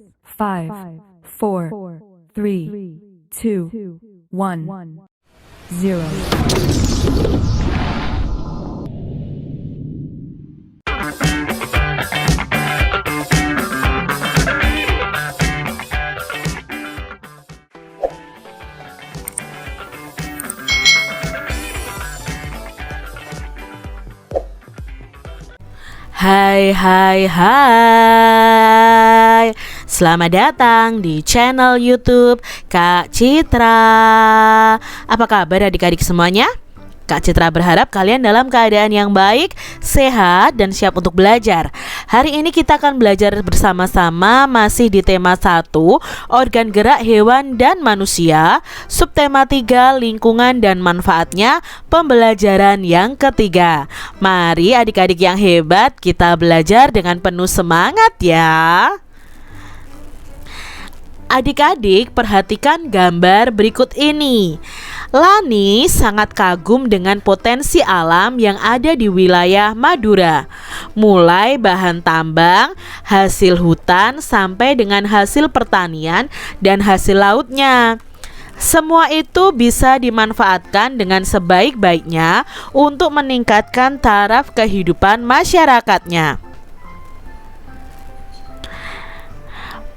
5, 4, 3, 2, 1, 0. Hai. Selamat datang di channel YouTube Kak Citra. Apa kabar adik-adik semuanya? Kak Citra berharap kalian dalam keadaan yang baik, sehat, dan siap untuk belajar. Hari ini kita akan belajar bersama-sama masih di tema 1, organ gerak hewan dan manusia. Subtema 3, lingkungan dan manfaatnya, pembelajaran yang ketiga. Mari adik-adik yang hebat, kita belajar dengan penuh semangat ya. Adik-adik, perhatikan gambar berikut ini. Lani sangat kagum dengan potensi alam yang ada di wilayah Madura. Mulai bahan tambang, hasil hutan, sampai dengan hasil pertanian dan hasil lautnya. Semua itu bisa dimanfaatkan dengan sebaik-baiknya untuk meningkatkan taraf kehidupan masyarakatnya.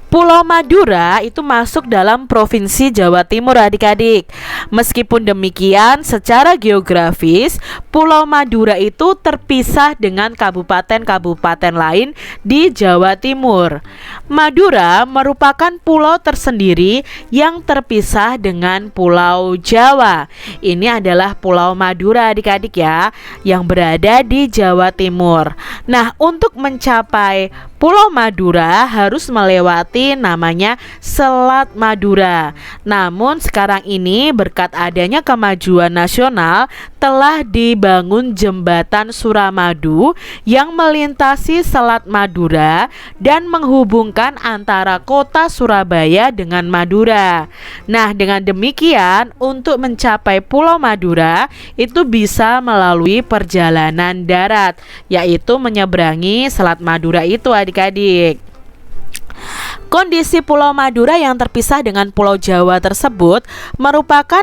Pulau Madura itu masuk dalam Provinsi Jawa Timur adik-adik. Meskipun demikian, secara geografis Pulau Madura itu terpisah dengan kabupaten-kabupaten lain di Jawa Timur. Madura merupakan pulau tersendiri yang terpisah dengan Pulau Jawa. Ini adalah Pulau Madura adik-adik ya, yang berada di Jawa Timur. Nah, untuk mencapai Pulau Madura harus melewati namanya Selat Madura. Namun sekarang ini berkat adanya kemajuan nasional telah dibangun jembatan Suramadu yang melintasi Selat Madura dan menghubungkan antara kota Surabaya dengan Madura. Nah, dengan demikian untuk mencapai Pulau Madura itu bisa melalui perjalanan darat, yaitu menyeberangi Selat Madura itu adik-adik. Kondisi Pulau Madura yang terpisah dengan Pulau Jawa tersebut merupakan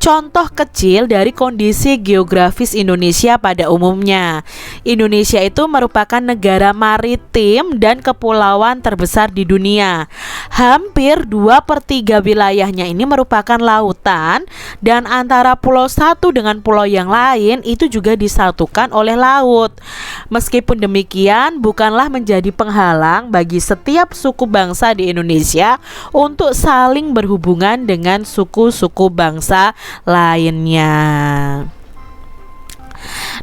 contoh kecil dari kondisi geografis Indonesia pada umumnya. Indonesia itu merupakan negara maritim dan kepulauan terbesar di dunia. Hampir 2/3 wilayahnya ini merupakan lautan, dan antara pulau satu dengan pulau yang lain itu juga disatukan oleh laut. Meskipun demikian, bukanlah menjadi penghalang bagi setiap suku bangsa di Indonesia untuk saling berhubungan dengan suku-suku bangsa lainnya.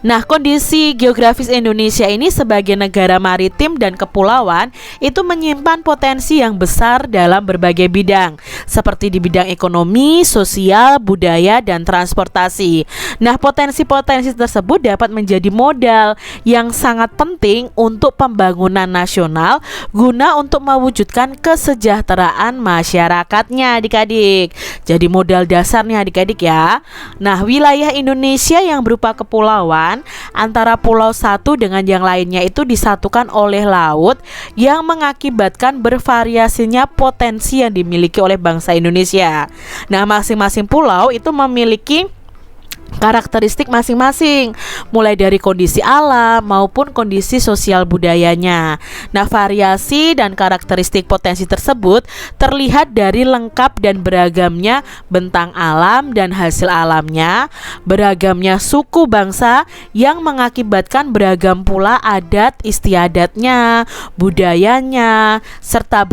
Nah, kondisi geografis Indonesia ini sebagai negara maritim dan kepulauan itu menyimpan potensi yang besar dalam berbagai bidang, seperti di bidang ekonomi, sosial, budaya, dan transportasi. Nah, potensi-potensi tersebut dapat menjadi modal yang sangat penting untuk pembangunan nasional guna untuk mewujudkan kesejahteraan masyarakatnya adik-adik. Jadi modal dasarnya adik-adik ya. Nah, wilayah Indonesia yang berupa kepulauan antara pulau satu dengan yang lainnya itu disatukan oleh laut yang mengakibatkan bervariasinya potensi yang dimiliki oleh bangsa Indonesia. Nah, masing-masing pulau itu memiliki karakteristik masing-masing, mulai dari kondisi alam maupun kondisi sosial budayanya. Nah, variasi dan karakteristik potensi tersebut terlihat dari lengkap dan beragamnya bentang alam dan hasil alamnya, beragamnya suku bangsa yang mengakibatkan beragam pula adat istiadatnya, budayanya, serta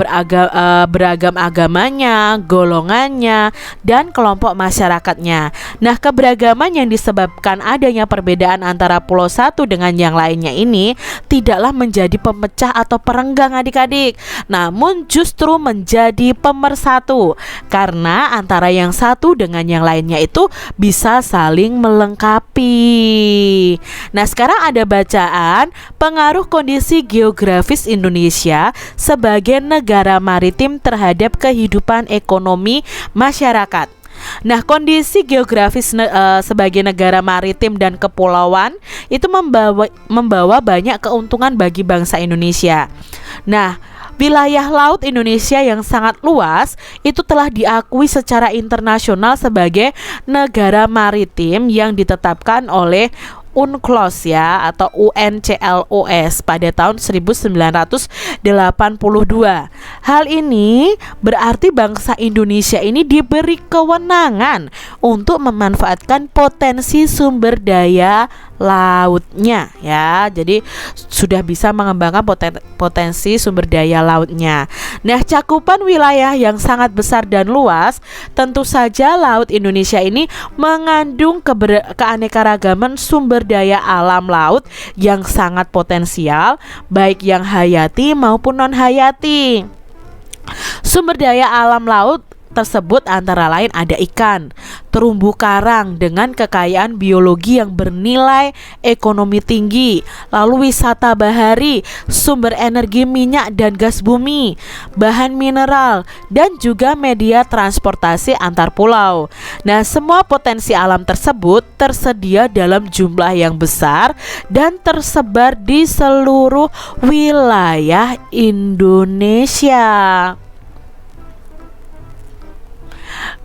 beragam agamanya, golongannya, dan kelompok masyarakatnya. Nah, keberagaman yang disebabkan adanya perbedaan antara pulau satu dengan yang lainnya ini tidaklah menjadi pemecah atau perenggang adik-adik, namun justru menjadi pemersatu, karena antara yang satu dengan yang lainnya itu bisa saling melengkapi. Nah, sekarang ada bacaan pengaruh kondisi geografis Indonesia sebagai negara maritim terhadap kehidupan ekonomi masyarakat. Nah, kondisi geografis sebagai negara maritim dan kepulauan itu membawa banyak keuntungan bagi bangsa Indonesia. Nah, Wilayah laut Indonesia yang sangat luas itu telah diakui secara internasional sebagai negara maritim yang ditetapkan oleh UNCLOS ya, atau UNCLOS pada tahun 1982. Hal ini berarti bangsa Indonesia ini diberi kewenangan untuk memanfaatkan potensi sumber daya lautnya ya. Jadi sudah bisa mengembangkan potensi sumber daya lautnya. Nah, cakupan wilayah yang sangat besar dan luas, tentu saja laut Indonesia ini mengandung keanekaragaman sumber daya alam laut yang sangat potensial, baik yang hayati maupun non hayati. Sumber daya alam laut tersebut antara lain ada ikan, terumbu karang dengan kekayaan biologi yang bernilai ekonomi tinggi, lalu wisata bahari, sumber energi minyak dan gas bumi, bahan mineral, dan juga media transportasi antar pulau. Nah, semua potensi alam tersebut tersedia dalam jumlah yang besar dan tersebar di seluruh wilayah Indonesia.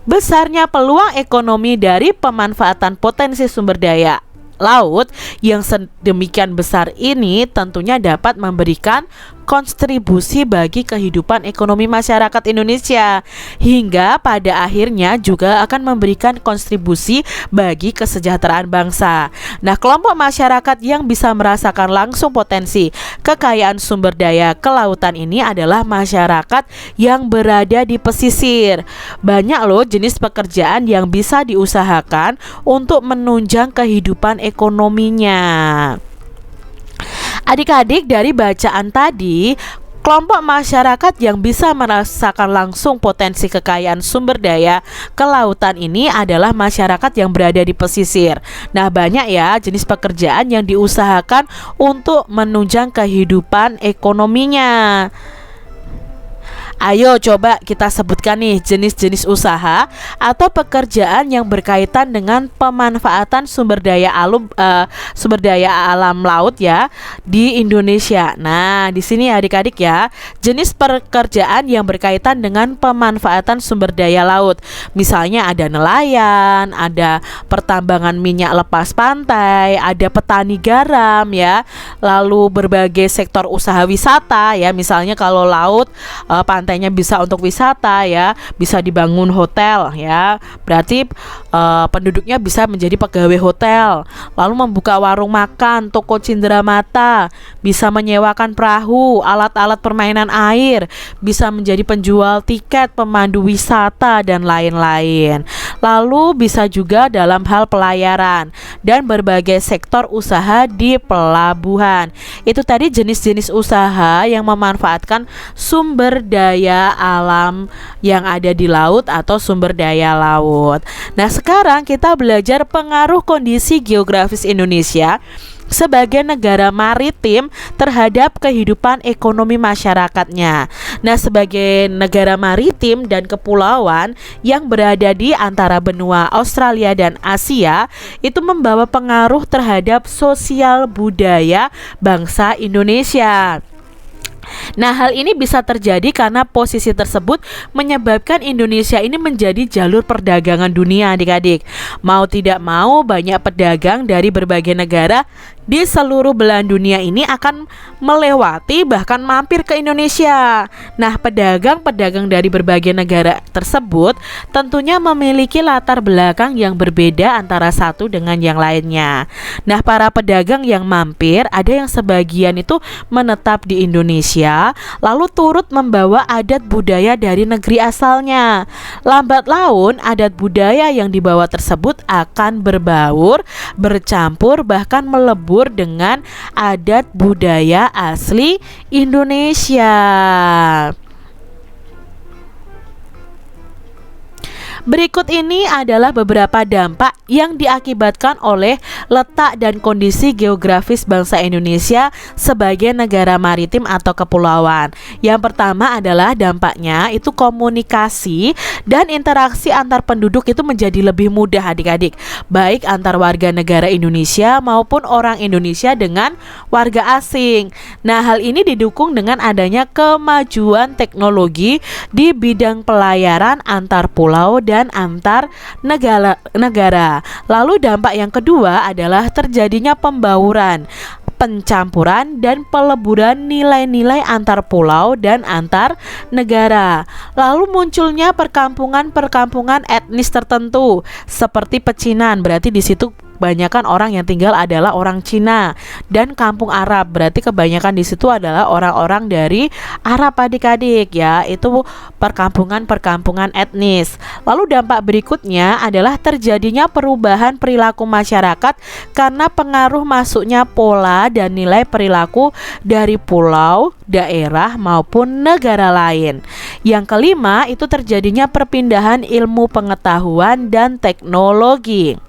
Besarnya peluang ekonomi dari pemanfaatan potensi sumber daya laut yang sedemikian besar ini tentunya dapat memberikan kontribusi bagi kehidupan ekonomi masyarakat Indonesia, hingga pada akhirnya juga akan memberikan kontribusi bagi kesejahteraan bangsa. Nah, kelompok masyarakat yang bisa merasakan langsung potensi kekayaan sumber daya kelautan ini adalah masyarakat yang berada di pesisir. Banyak loh jenis pekerjaan yang bisa diusahakan untuk menunjang kehidupan ekonominya. Adik-adik, dari bacaan tadi, kelompok masyarakat yang bisa merasakan langsung potensi kekayaan sumber daya kelautan ini adalah masyarakat yang berada di pesisir. Nah, banyak ya jenis pekerjaan yang diusahakan untuk menunjang kehidupan ekonominya. Ayo coba kita sebutkan nih jenis-jenis usaha atau pekerjaan yang berkaitan dengan pemanfaatan sumber daya alam laut ya di Indonesia. Nah, di sini adik-adik ya, jenis pekerjaan yang berkaitan dengan pemanfaatan sumber daya laut. Misalnya ada nelayan, ada pertambangan minyak lepas pantai, ada petani garam ya, lalu berbagai sektor usaha wisata ya. Misalnya kalau laut, pantainya bisa untuk wisata ya, bisa dibangun hotel ya, berarti penduduknya bisa menjadi pegawai hotel, lalu membuka warung makan, toko cenderamata, bisa menyewakan perahu, alat-alat permainan air, bisa menjadi penjual tiket, pemandu wisata, dan lain-lain. Lalu bisa juga dalam hal pelayaran dan berbagai sektor usaha di pelabuhan. Itu tadi jenis-jenis usaha yang memanfaatkan sumber daya alam yang ada di laut atau sumber daya laut. Nah, sekarang kita belajar pengaruh kondisi geografis Indonesia sebagai negara maritim terhadap kehidupan ekonomi masyarakatnya. Nah, sebagai negara maritim dan kepulauan yang berada di antara benua Australia dan Asia, itu membawa pengaruh terhadap sosial budaya bangsa Indonesia. Nah, hal ini bisa terjadi karena posisi tersebut menyebabkan Indonesia ini menjadi jalur perdagangan dunia, adik-adik. Mau tidak mau, banyak pedagang dari berbagai negara di seluruh belahan dunia ini akan melewati bahkan mampir ke Indonesia. Nah, pedagang-pedagang dari berbagai negara tersebut tentunya memiliki latar belakang yang berbeda antara satu dengan yang lainnya. Nah, para pedagang yang mampir, ada yang sebagian itu menetap di Indonesia, lalu turut membawa adat budaya dari negeri asalnya. Lambat laun, adat budaya yang dibawa tersebut akan berbaur, bercampur, bahkan melebur dengan adat budaya asli Indonesia. Berikut ini adalah beberapa dampak yang diakibatkan oleh letak dan kondisi geografis bangsa Indonesia sebagai negara maritim atau kepulauan. Yang pertama adalah dampaknya itu komunikasi dan interaksi antar penduduk itu menjadi lebih mudah adik-adik, baik antar warga negara Indonesia maupun orang Indonesia dengan warga asing. Nah, hal ini didukung dengan adanya kemajuan teknologi di bidang pelayaran antar pulau dan antar negara. Lalu dampak yang kedua adalah terjadinya pembauran, pencampuran dan peleburan nilai-nilai antar pulau dan antar negara. Lalu munculnya perkampungan etnis tertentu seperti pecinan, berarti di situ kebanyakan orang yang tinggal adalah orang Cina, dan kampung Arab, berarti kebanyakan di situ adalah orang-orang dari Arab adik-adik ya, itu perkampungan etnis. Lalu dampak berikutnya adalah terjadinya perubahan perilaku masyarakat karena pengaruh masuknya pola dan nilai perilaku dari pulau, daerah maupun negara lain. Yang kelima itu terjadinya perpindahan ilmu pengetahuan dan teknologi.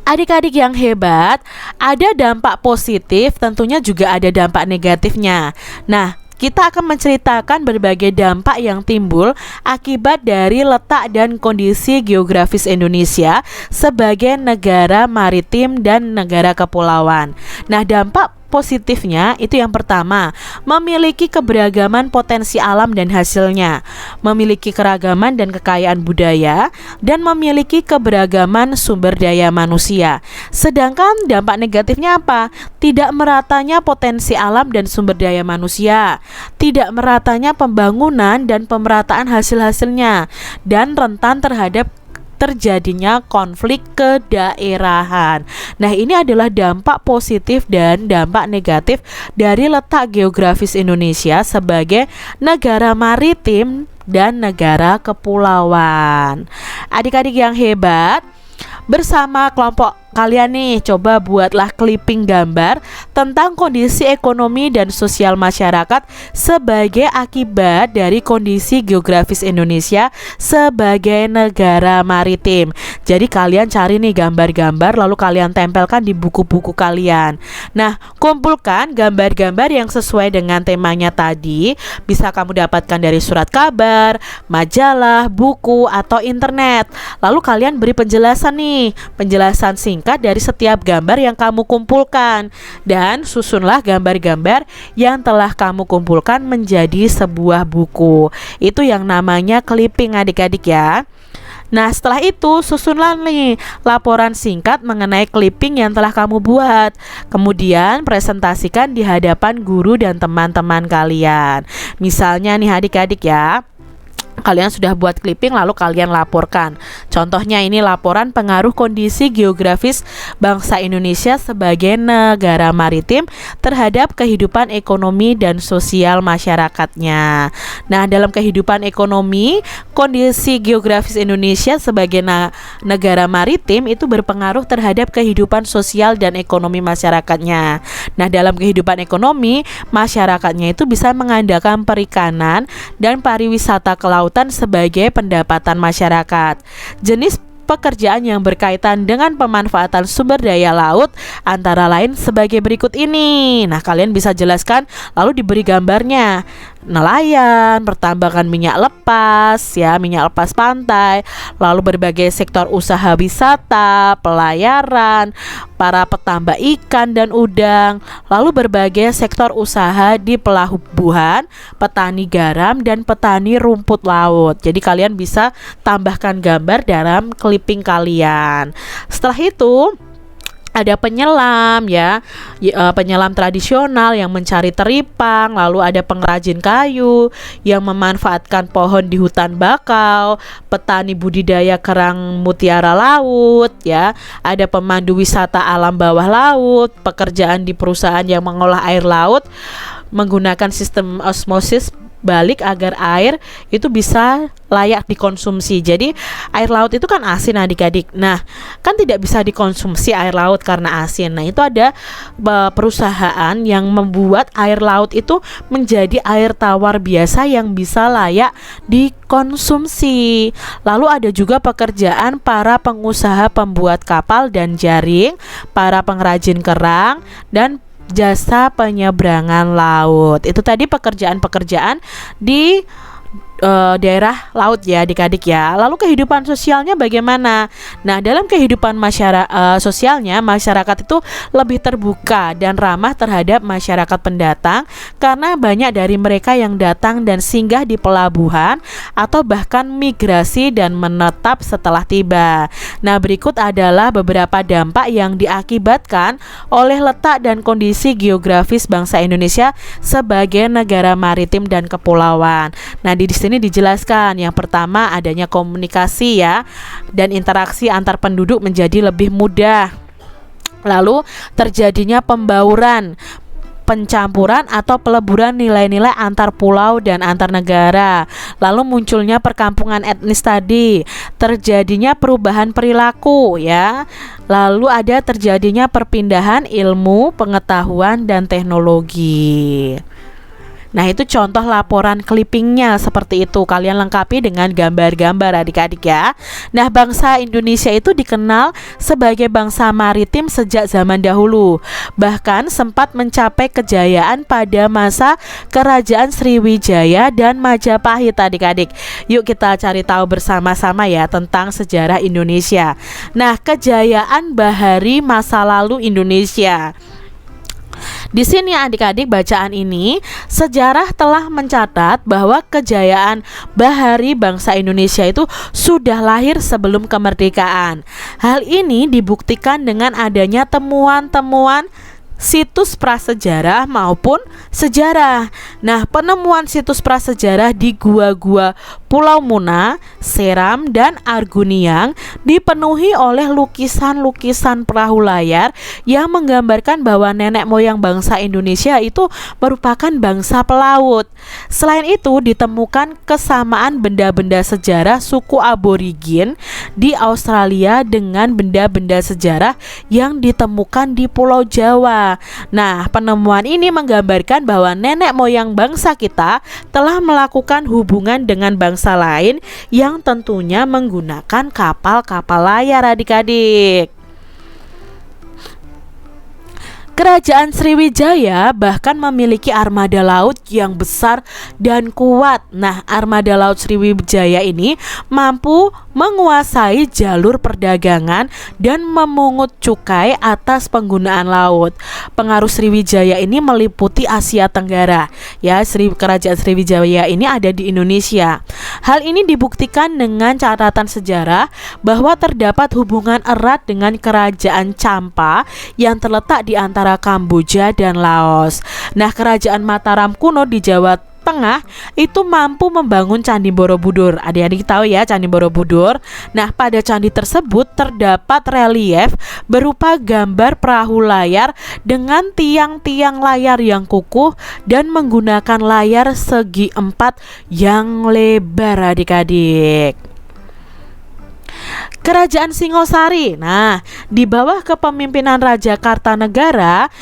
Adik-adik yang hebat, ada dampak positif, tentunya juga ada dampak negatifnya. Nah, kita akan menceritakan berbagai dampak yang timbul akibat dari letak dan kondisi geografis Indonesia sebagai negara maritim dan negara kepulauan. Nah, dampak positifnya itu yang pertama, memiliki keberagaman potensi alam dan hasilnya, memiliki keragaman dan kekayaan budaya, dan memiliki keberagaman sumber daya manusia. Sedangkan dampak negatifnya apa? Tidak meratanya potensi alam dan sumber daya manusia, tidak meratanya pembangunan dan pemerataan hasil-hasilnya, dan rentan terhadap terjadinya konflik kedaerahan. Nah, ini adalah dampak positif dan dampak negatif dari letak geografis Indonesia sebagai negara maritim dan negara kepulauan. Adik-adik yang hebat, bersama kelompok kalian nih, coba buatlah clipping gambar tentang kondisi ekonomi dan sosial masyarakat sebagai akibat dari kondisi geografis Indonesia sebagai negara maritim. Jadi kalian cari nih gambar-gambar, lalu kalian tempelkan di buku-buku kalian. Nah, kumpulkan gambar-gambar yang sesuai dengan temanya tadi. Bisa kamu dapatkan dari surat kabar, majalah, buku, atau internet. Lalu kalian beri penjelasan nih, penjelasan singkat dari setiap gambar yang kamu kumpulkan, dan susunlah gambar-gambar yang telah kamu kumpulkan menjadi sebuah buku. Itu yang namanya clipping adik-adik ya. Nah, setelah itu susunlah nih laporan singkat mengenai clipping yang telah kamu buat. Kemudian presentasikan di hadapan guru dan teman-teman kalian. Misalnya nih adik-adik ya, kalian sudah buat clipping lalu kalian laporkan. Contohnya ini laporan pengaruh kondisi geografis bangsa Indonesia sebagai negara maritim terhadap kehidupan ekonomi dan sosial masyarakatnya. Nah, dalam kehidupan ekonomi, kondisi geografis Indonesia sebagai negara maritim itu berpengaruh terhadap kehidupan sosial dan ekonomi masyarakatnya. Nah, dalam kehidupan ekonomi, masyarakatnya itu bisa mengandalkan perikanan dan pariwisata ke lautan sebagai pendapatan masyarakat. Jenis pekerjaan yang berkaitan dengan pemanfaatan sumber daya laut antara lain sebagai berikut ini. Nah, kalian bisa jelaskan lalu diberi gambarnya. Nelayan, pertambangan minyak lepas ya, minyak lepas pantai, lalu berbagai sektor usaha wisata, pelayaran, para petambak ikan dan udang, lalu berbagai sektor usaha di pelabuhan, petani garam dan petani rumput laut. Jadi kalian bisa tambahkan gambar dalam clipping kalian. Setelah itu ada penyelam ya, penyelam tradisional yang mencari teripang, lalu ada pengrajin kayu yang memanfaatkan pohon di hutan bakau, petani budidaya kerang mutiara laut ya, ada pemandu wisata alam bawah laut, pekerjaan di perusahaan yang mengolah air laut menggunakan sistem osmosis balik agar air itu bisa layak dikonsumsi. Jadi air laut itu kan asin adik-adik. Nah, kan tidak bisa dikonsumsi air laut karena asin. Nah, itu ada perusahaan yang membuat air laut itu menjadi air tawar biasa yang bisa layak dikonsumsi. Lalu ada juga pekerjaan para pengusaha pembuat kapal dan jaring, para pengrajin kerang, dan jasa penyeberangan laut. Itu tadi pekerjaan-pekerjaan di daerah laut ya adik-adik ya. Lalu kehidupan sosialnya bagaimana? Nah, dalam kehidupan sosialnya, masyarakat itu lebih terbuka dan ramah terhadap masyarakat pendatang karena banyak dari mereka yang datang dan singgah di pelabuhan atau bahkan migrasi dan menetap setelah tiba. Nah, berikut adalah beberapa dampak yang diakibatkan oleh letak dan kondisi geografis bangsa Indonesia sebagai negara maritim dan kepulauan. Nah, di sini dijelaskan yang pertama adanya komunikasi ya, dan interaksi antar penduduk menjadi lebih mudah. Lalu terjadinya pembauran, pencampuran atau peleburan nilai-nilai antar pulau dan antar negara. Lalu munculnya perkampungan etnis tadi, terjadinya perubahan perilaku ya. Lalu ada terjadinya perpindahan ilmu, pengetahuan dan teknologi. Nah, itu contoh laporan clippingnya seperti itu. Kalian lengkapi dengan gambar-gambar adik-adik ya. Nah, bangsa Indonesia itu dikenal sebagai bangsa maritim sejak zaman dahulu. Bahkan sempat mencapai kejayaan pada masa Kerajaan Sriwijaya dan Majapahit adik-adik. Yuk kita cari tahu bersama-sama ya tentang sejarah Indonesia. Nah, kejayaan bahari masa lalu Indonesia. Di sini adik-adik bacaan ini, sejarah telah mencatat bahwa kejayaan bahari bangsa Indonesia itu sudah lahir sebelum kemerdekaan. Hal ini dibuktikan dengan adanya temuan-temuan situs prasejarah maupun sejarah. Nah, penemuan situs prasejarah di gua-gua Pulau Muna, Seram, dan Arguniang dipenuhi oleh lukisan-lukisan perahu layar yang menggambarkan bahwa nenek moyang bangsa Indonesia itu merupakan bangsa pelaut. Selain itu, ditemukan kesamaan benda-benda sejarah suku aborigin di Australia dengan benda-benda sejarah yang ditemukan di Pulau Jawa. Nah, penemuan ini menggambarkan bahwa nenek moyang bangsa kita telah melakukan hubungan dengan bangsa lain yang tentunya menggunakan kapal-kapal layar adik-adik. Kerajaan Sriwijaya bahkan memiliki armada laut yang besar dan kuat. Nah, armada laut Sriwijaya ini mampu menguasai jalur perdagangan dan memungut cukai atas penggunaan laut. Pengaruh Sriwijaya ini meliputi Asia Tenggara. Ya, Kerajaan Sriwijaya ini ada di Indonesia. Hal ini dibuktikan dengan catatan sejarah bahwa terdapat hubungan erat dengan Kerajaan Champa yang terletak di antara Kamboja dan Laos. Nah, Kerajaan Mataram kuno di Jawa Tengah itu mampu membangun Candi Borobudur. Adik-adik tahu ya Candi Borobudur. Nah, pada candi tersebut terdapat relief berupa gambar perahu layar dengan tiang-tiang layar yang kukuh dan menggunakan layar segi empat yang lebar adik-adik. Kerajaan Singosari. Nah, di bawah kepemimpinan Raja Kartanegara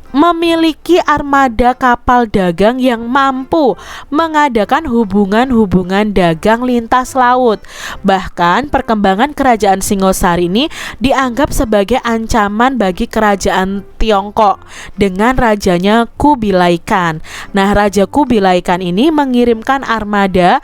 memiliki armada kapal dagang yang mampu mengadakan hubungan-hubungan dagang lintas laut. Bahkan perkembangan kerajaan Singosari ini dianggap sebagai ancaman bagi kerajaan Tiongkok dengan rajanya Kubilai Khan. Nah, Raja Kubilai Khan ini mengirimkan armada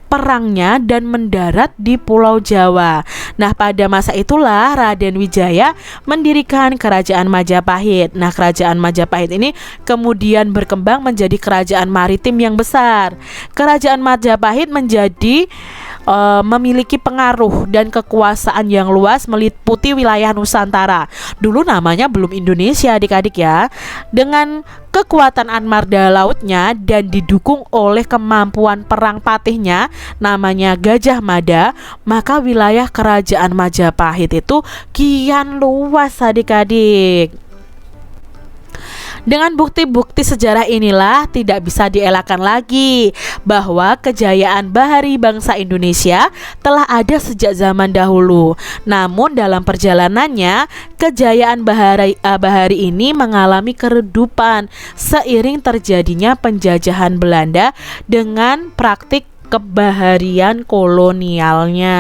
perangnya dan mendarat di Pulau Jawa. Nah, pada masa itulah Raden Wijaya mendirikan Kerajaan Majapahit. Nah, Kerajaan Majapahit ini kemudian berkembang menjadi kerajaan maritim yang besar. Kerajaan Majapahit memiliki pengaruh dan kekuasaan yang luas meliputi wilayah Nusantara. Dulu namanya belum Indonesia adik-adik ya. Dengan kekuatan armada lautnya dan didukung oleh kemampuan perang patihnya namanya Gajah Mada, maka wilayah Kerajaan Majapahit itu kian luas adik-adik. Dengan bukti-bukti sejarah inilah tidak bisa dielakkan lagi bahwa kejayaan bahari bangsa Indonesia telah ada sejak zaman dahulu. Namun dalam perjalanannya, kejayaan bahari ini mengalami keredupan seiring terjadinya penjajahan Belanda dengan praktik kebaharian kolonialnya.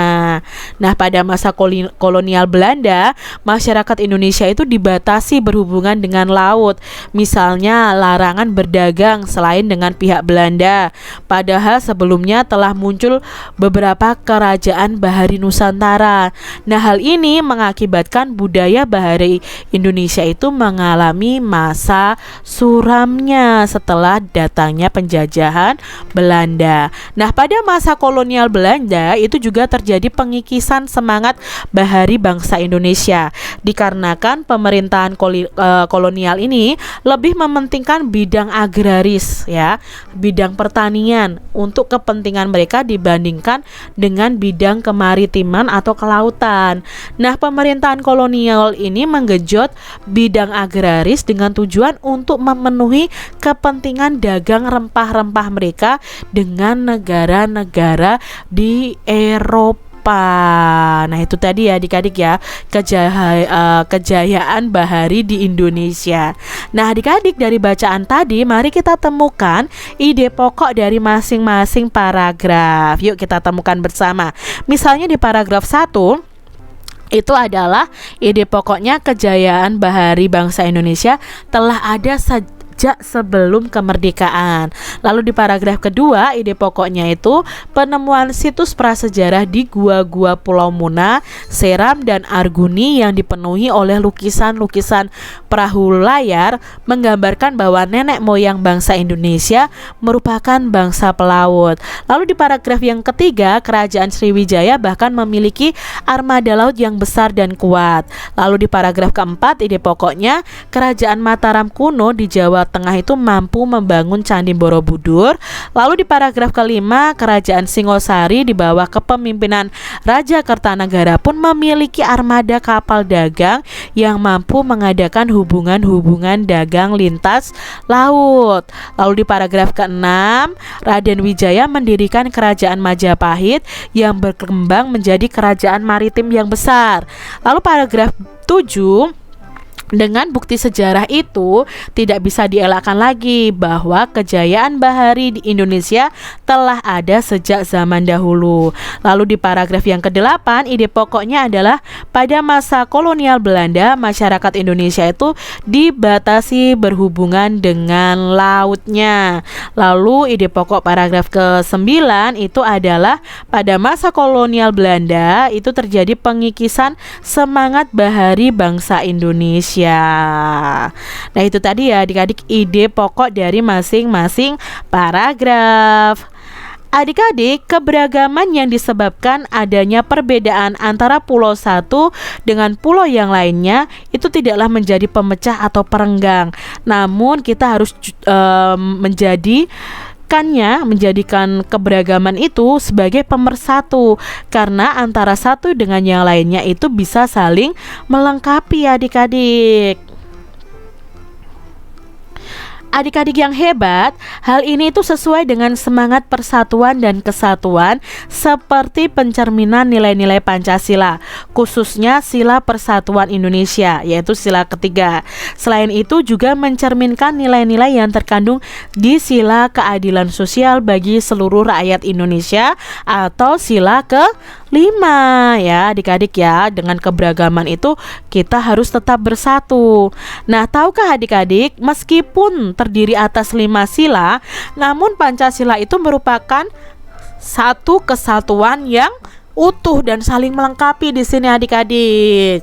Nah, pada masa kolonial Belanda, masyarakat Indonesia itu dibatasi berhubungan dengan laut. Misalnya larangan berdagang selain dengan pihak Belanda. Padahal sebelumnya telah muncul beberapa kerajaan bahari Nusantara. Nah, hal ini mengakibatkan budaya bahari Indonesia itu mengalami masa suramnya setelah datangnya penjajahan Belanda. Nah, pada masa kolonial Belanda itu juga terjadi pengikisan semangat bahari bangsa Indonesia dikarenakan pemerintahan kolonial ini lebih mementingkan bidang agraris ya, bidang pertanian untuk kepentingan mereka dibandingkan dengan bidang kemaritiman atau kelautan. Nah, pemerintahan kolonial ini menggenjot bidang agraris dengan tujuan untuk memenuhi kepentingan dagang rempah-rempah mereka dengan negara-negara di Eropa. Nah, itu tadi ya adik-adik ya, kejayaan bahari di Indonesia. Nah, adik-adik, dari bacaan tadi mari kita temukan ide pokok dari masing-masing paragraf. Yuk kita temukan bersama. Misalnya di paragraf 1 itu adalah ide pokoknya kejayaan bahari bangsa Indonesia telah ada sejak sebelum kemerdekaan. Lalu di paragraf kedua, ide pokoknya itu penemuan situs prasejarah di gua-gua Pulau Muna, Seram, dan Arguni yang dipenuhi oleh lukisan-lukisan perahu layar menggambarkan bahwa nenek moyang bangsa Indonesia merupakan bangsa pelaut. Lalu di paragraf yang ketiga, kerajaan Sriwijaya bahkan memiliki armada laut yang besar dan kuat. Lalu di paragraf keempat, ide pokoknya kerajaan Mataram kuno di Jawa Tengah itu mampu membangun Candi Borobudur. Lalu di paragraf kelima, kerajaan Singosari di bawah kepemimpinan Raja Kertanegara pun memiliki armada kapal dagang yang mampu mengadakan hubungan-hubungan dagang lintas laut. Lalu di paragraf keenam, Raden Wijaya mendirikan kerajaan Majapahit yang berkembang menjadi kerajaan maritim yang besar. Lalu paragraf 7, dengan bukti sejarah itu tidak bisa dielakkan lagi bahwa kejayaan bahari di Indonesia telah ada sejak zaman dahulu. Lalu di paragraf yang ke-8, ide pokoknya adalah pada masa kolonial Belanda, masyarakat Indonesia itu dibatasi berhubungan dengan lautnya. Lalu ide pokok paragraf ke-9 itu adalah pada masa kolonial Belanda itu terjadi pengikisan semangat bahari bangsa Indonesia. Nah, itu tadi ya adik-adik ide pokok dari masing-masing paragraf. Adik-adik, keberagaman yang disebabkan adanya perbedaan antara pulau satu dengan pulau yang lainnya itu tidaklah menjadi pemecah atau perenggang. Namun kita harus menjadikan keberagaman itu sebagai pemersatu, karena antara satu dengan yang lainnya itu bisa saling melengkapi adik-adik. Adik-adik yang hebat, hal ini itu sesuai dengan semangat persatuan dan kesatuan seperti pencerminan nilai-nilai Pancasila, khususnya sila persatuan Indonesia, yaitu sila ketiga. Selain itu juga mencerminkan nilai-nilai yang terkandung di sila keadilan sosial bagi seluruh rakyat Indonesia atau sila ke-5 ya adik-adik ya. Dengan keberagaman itu kita harus tetap bersatu. Nah, tahukah adik-adik, meskipun terdiri atas 5 sila, namun Pancasila itu merupakan satu kesatuan yang utuh dan saling melengkapi di sini adik-adik.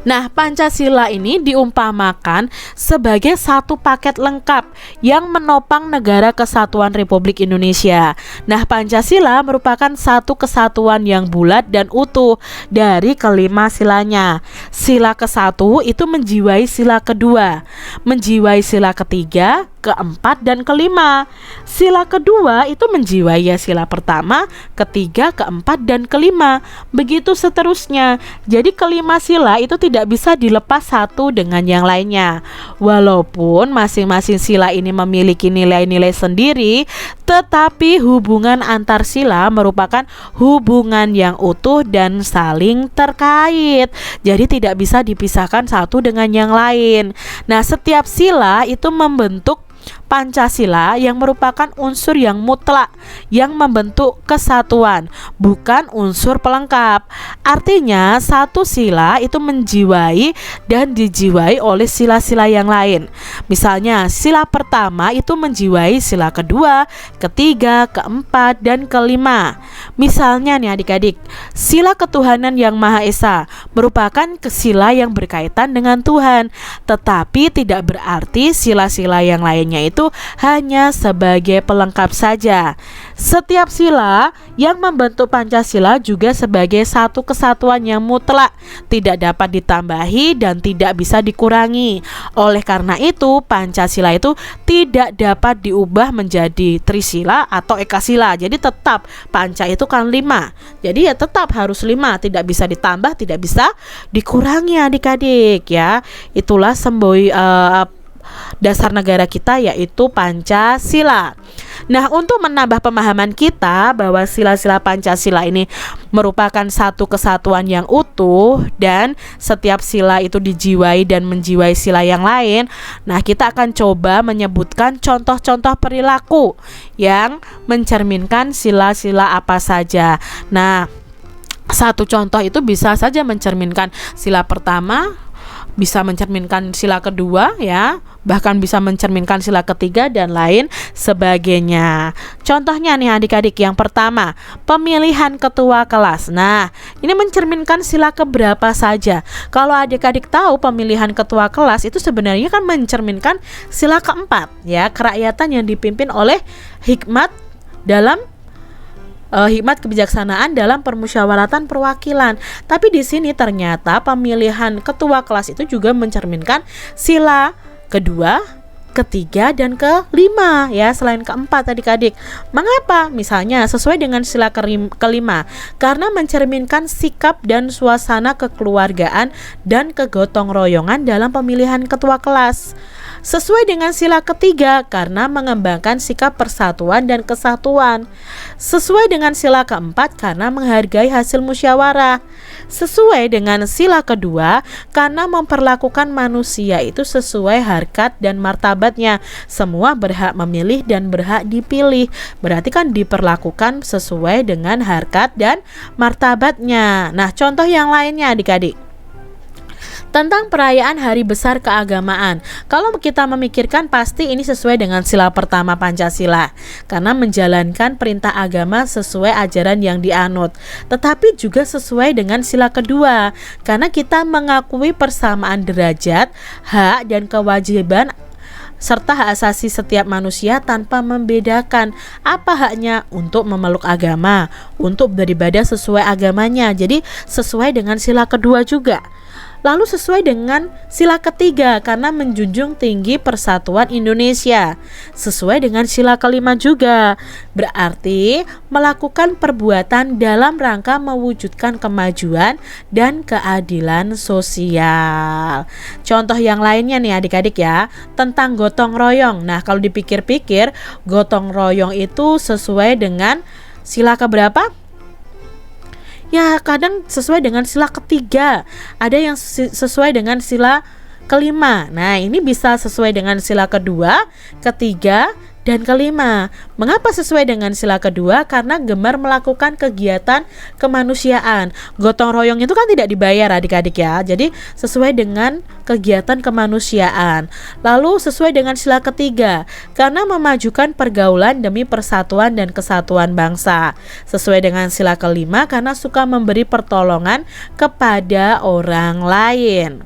Nah, Pancasila ini diumpamakan sebagai satu paket lengkap yang menopang negara kesatuan Republik Indonesia. Nah, Pancasila merupakan satu kesatuan yang bulat dan utuh dari kelima silanya. Sila ke-1 itu menjiwai sila kedua, menjiwai sila ketiga, keempat, dan kelima. Sila kedua itu menjiwai ya sila pertama, ketiga, keempat, dan kelima. Begitu seterusnya. Jadi kelima sila itu tidak bisa dilepas satu dengan yang lainnya. Walaupun masing-masing sila ini memiliki nilai-nilai sendiri, tetapi hubungan antar sila merupakan hubungan yang utuh dan saling terkait. Jadi tidak bisa dipisahkan satu dengan yang lain. Nah, setiap sila itu membentuk Pancasila yang merupakan unsur yang mutlak yang membentuk kesatuan, bukan unsur pelengkap. Artinya satu sila itu menjiwai dan dijiwai oleh sila-sila yang lain. Misalnya sila pertama itu menjiwai sila kedua, ketiga, keempat, dan kelima. Misalnya nih adik-adik, sila ketuhanan yang Maha Esa merupakan sila yang berkaitan dengan Tuhan, tetapi tidak berarti sila-sila yang lainnya itu hanya sebagai pelengkap saja. Setiap sila yang membentuk Pancasila juga sebagai satu kesatuan yang mutlak, tidak dapat ditambahi dan tidak bisa dikurangi. Oleh karena itu, Pancasila itu tidak dapat diubah menjadi trisila atau ekasila. Jadi tetap Panca itu kan 5. Jadi ya tetap harus 5, tidak bisa ditambah, tidak bisa dikurangi adik-adik ya. Itulah dasar negara kita, yaitu Pancasila. Nah, untuk menambah pemahaman kita bahwa sila-sila Pancasila ini merupakan satu kesatuan yang utuh dan setiap sila itu dijiwai dan menjiwai sila yang lain. Nah, kita akan coba menyebutkan contoh-contoh perilaku yang mencerminkan sila-sila apa saja. Nah, satu contoh itu bisa saja mencerminkan sila pertama, bisa mencerminkan sila kedua ya, bahkan bisa mencerminkan sila ketiga dan lain sebagainya. Contohnya nih adik-adik, yang pertama, pemilihan ketua kelas. Nah, ini mencerminkan sila keberapa saja? Kalau adik-adik tahu pemilihan ketua kelas itu sebenarnya kan mencerminkan sila keempat ya, kerakyatan yang dipimpin oleh hikmat kebijaksanaan dalam permusyawaratan perwakilan. Tapi di sini ternyata pemilihan ketua kelas itu juga mencerminkan sila kedua, ketiga, dan kelima ya, selain keempat adik-adik. Mengapa? Misalnya sesuai dengan sila kelima, karena mencerminkan sikap dan suasana kekeluargaan dan kegotong royongan dalam pemilihan ketua kelas. Sesuai dengan sila ketiga, karena mengembangkan sikap persatuan dan kesatuan. Sesuai dengan sila keempat, karena menghargai hasil musyawarah. Sesuai dengan sila kedua, karena memperlakukan manusia itu sesuai harkat dan martabatnya. Semua berhak memilih dan berhak dipilih. Berarti kan diperlakukan sesuai dengan harkat dan martabatnya. Nah, contoh yang lainnya adik-adik, tentang perayaan hari besar keagamaan. Kalau kita memikirkan, pasti ini sesuai dengan sila pertama Pancasila, karena menjalankan perintah agama sesuai ajaran yang dianut. Tetapi juga sesuai dengan sila kedua, karena kita mengakui persamaan derajat, hak, dan kewajiban serta hak asasi setiap manusia tanpa membedakan apa haknya untuk memeluk agama, untuk beribadah sesuai agamanya. Jadi sesuai dengan sila kedua juga. Lalu sesuai dengan sila ketiga, karena menjunjung tinggi persatuan Indonesia. Sesuai dengan sila kelima juga, berarti melakukan perbuatan dalam rangka mewujudkan kemajuan dan keadilan sosial. Contoh yang lainnya nih adik-adik ya, tentang gotong royong. Nah, kalau dipikir-pikir, gotong royong itu sesuai dengan sila keberapa? Ya, kadang sesuai dengan sila ketiga, ada yang sesuai dengan sila kelima. Nah, ini bisa sesuai dengan sila kedua, ketiga, dan kelima. Mengapa sesuai dengan sila kedua? Karena gemar melakukan kegiatan kemanusiaan. Gotong royong itu kan tidak dibayar adik-adik ya, jadi sesuai dengan kegiatan kemanusiaan. Lalu sesuai dengan sila ketiga, karena memajukan pergaulan demi persatuan dan kesatuan bangsa. Sesuai dengan sila kelima, karena suka memberi pertolongan kepada orang lain.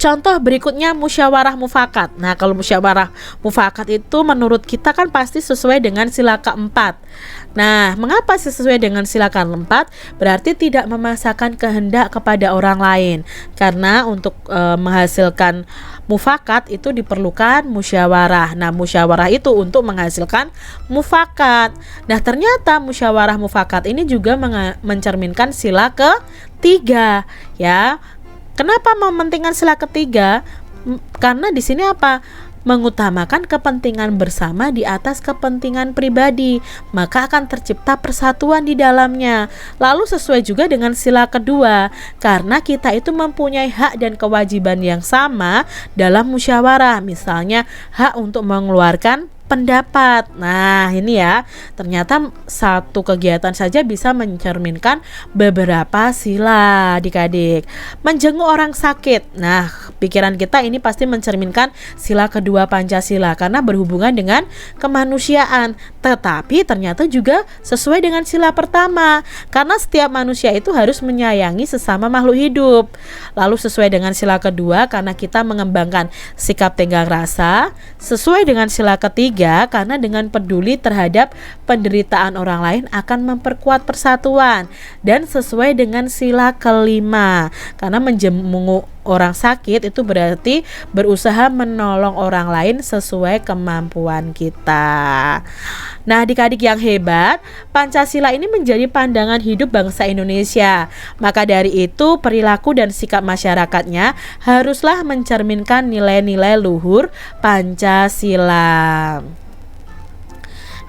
Contoh berikutnya musyawarah mufakat. Nah, kalau musyawarah mufakat itu menurut kita kan pasti sesuai dengan sila keempat. Nah, mengapa sesuai dengan sila keempat? Berarti tidak memaksakan kehendak kepada orang lain. Karena untuk menghasilkan mufakat itu diperlukan musyawarah. Nah, musyawarah itu untuk menghasilkan mufakat. Nah, ternyata musyawarah mufakat ini juga mencerminkan sila ketiga, ya. Kenapa mementingkan sila ketiga? Karena di sini apa? Mengutamakan kepentingan bersama di atas kepentingan pribadi, maka akan tercipta persatuan di dalamnya. Lalu sesuai juga dengan sila kedua, karena kita itu mempunyai hak dan kewajiban yang sama dalam musyawarah, misalnya hak untuk mengeluarkan pendapat. Nah, ini ya, ternyata satu kegiatan saja bisa mencerminkan beberapa sila adik-adik. Menjenguk orang sakit. Nah, pikiran kita ini pasti mencerminkan sila kedua Pancasila karena berhubungan dengan kemanusiaan. Tetapi ternyata juga sesuai dengan sila pertama, karena setiap manusia itu harus menyayangi sesama makhluk hidup. Lalu sesuai dengan sila kedua karena kita mengembangkan sikap tenggang rasa. Sesuai dengan sila ketiga karena dengan peduli terhadap penderitaan orang lain akan memperkuat persatuan. Dan sesuai dengan sila kelima karena menjenguk orang sakit itu berarti berusaha menolong orang lain sesuai kemampuan kita. Nah, adik-adik yang hebat, Pancasila ini menjadi pandangan hidup bangsa Indonesia. Maka dari itu perilaku dan sikap masyarakatnya haruslah mencerminkan nilai-nilai luhur Pancasila.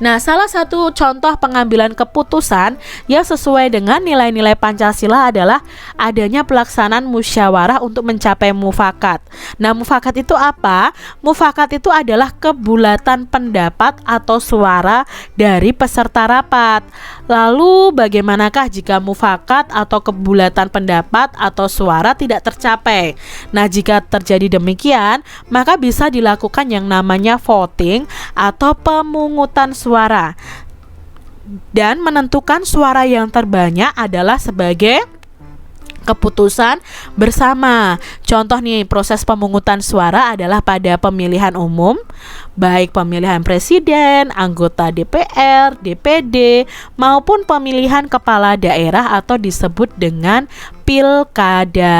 Nah, salah satu contoh pengambilan keputusan yang sesuai dengan nilai-nilai Pancasila adalah adanya pelaksanaan musyawarah untuk mencapai mufakat. Nah, mufakat itu apa? Mufakat itu adalah kebulatan pendapat atau suara dari peserta rapat. Lalu bagaimanakah jika mufakat atau kebulatan pendapat atau suara tidak tercapai? Nah, jika terjadi demikian, maka bisa dilakukan yang namanya voting atau pemungutan suara, dan menentukan suara yang terbanyak adalah sebagai keputusan bersama. Contoh nih, proses pemungutan suara adalah pada pemilihan umum, baik pemilihan presiden, anggota DPR, DPD, maupun pemilihan kepala daerah atau disebut dengan pilkada.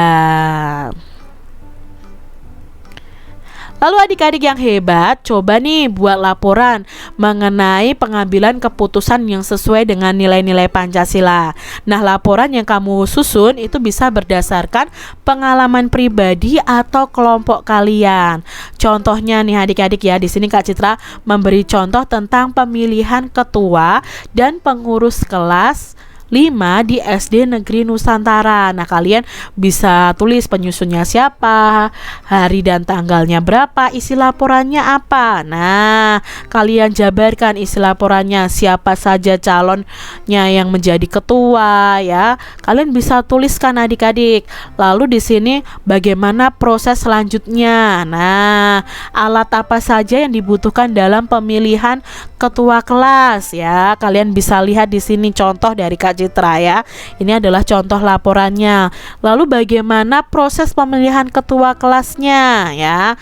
Lalu adik-adik yang hebat, coba nih buat laporan mengenai pengambilan keputusan yang sesuai dengan nilai-nilai Pancasila. Nah, laporan yang kamu susun itu bisa berdasarkan pengalaman pribadi atau kelompok kalian. Contohnya nih adik-adik ya, di sini Kak Citra memberi contoh tentang pemilihan ketua dan pengurus kelas 5 di SD Negeri Nusantara. Nah, kalian bisa tulis penyusunnya siapa, hari dan tanggalnya berapa, isi laporannya apa. Nah, kalian jabarkan isi laporannya, siapa saja calonnya yang menjadi ketua ya. Kalian bisa tuliskan adik-adik. Lalu di sini bagaimana proses selanjutnya. Nah, alat apa saja yang dibutuhkan dalam pemilihan ketua kelas ya. Kalian bisa lihat di sini contoh dari Kak Citra ya. Ini adalah contoh laporannya. Lalu bagaimana proses pemilihan ketua kelasnya ya.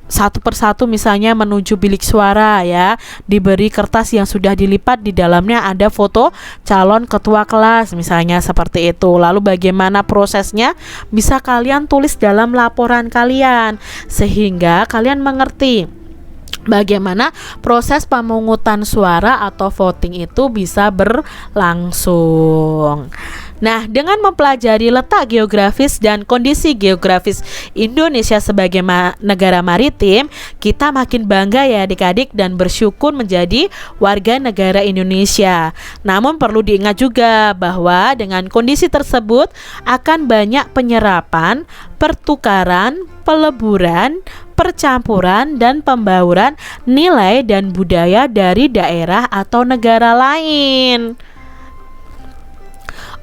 Satu persatu misalnya menuju bilik suara ya, diberi kertas yang sudah dilipat, di dalamnya ada foto calon ketua kelas misalnya seperti itu. Lalu bagaimana prosesnya bisa kalian tulis dalam laporan kalian sehingga kalian mengerti bagaimana proses pemungutan suara atau voting itu bisa berlangsung. Nah, dengan mempelajari letak geografis dan kondisi geografis Indonesia sebagai negara maritim, kita makin bangga ya adik-adik dan bersyukur menjadi warga negara Indonesia. Namun perlu diingat juga bahwa dengan kondisi tersebut akan banyak penyerapan, pertukaran, peleburan, percampuran, dan pembauran nilai dan budaya dari daerah atau negara lain.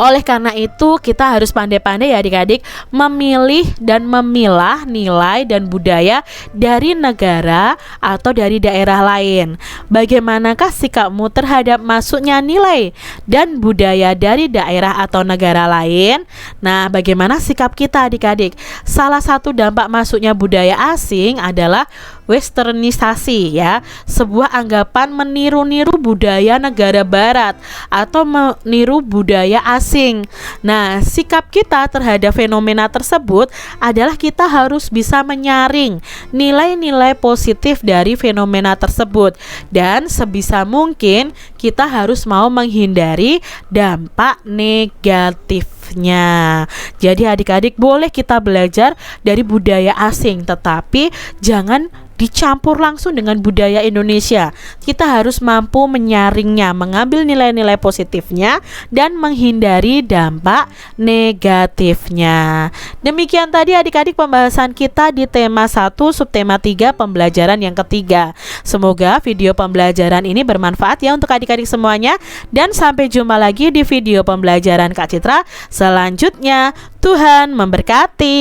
Oleh karena itu, kita harus pandai-pandai ya adik-adik memilih dan memilah nilai dan budaya dari negara atau dari daerah lain. Bagaimanakah sikapmu terhadap masuknya nilai dan budaya dari daerah atau negara lain? Nah, bagaimana sikap kita adik-adik? Salah satu dampak masuknya budaya asing adalah westernisasi ya, sebuah anggapan meniru-niru budaya negara barat atau meniru budaya asing. Nah, sikap kita terhadap fenomena tersebut adalah kita harus bisa menyaring nilai-nilai positif dari fenomena tersebut, dan sebisa mungkin kita harus mau menghindari dampak negatifnya. Jadi adik-adik boleh kita belajar dari budaya asing, tetapi jangan dicampur langsung dengan budaya Indonesia. Kita harus mampu menyaringnya, mengambil nilai-nilai positifnya dan menghindari dampak negatifnya. Demikian tadi adik-adik pembahasan kita di tema 1 subtema 3 pembelajaran yang ketiga. Semoga video pembelajaran ini bermanfaat ya untuk adik-adik semuanya, dan sampai jumpa lagi di video pembelajaran Kak Citra selanjutnya. Tuhan memberkati.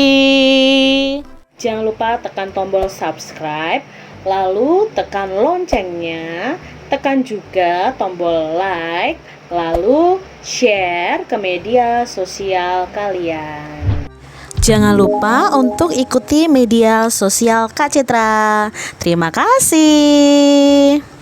Jangan lupa tekan tombol subscribe, lalu tekan loncengnya, tekan juga tombol like, lalu share ke media sosial kalian. Jangan lupa untuk ikuti media sosial Kak Citra. Terima kasih.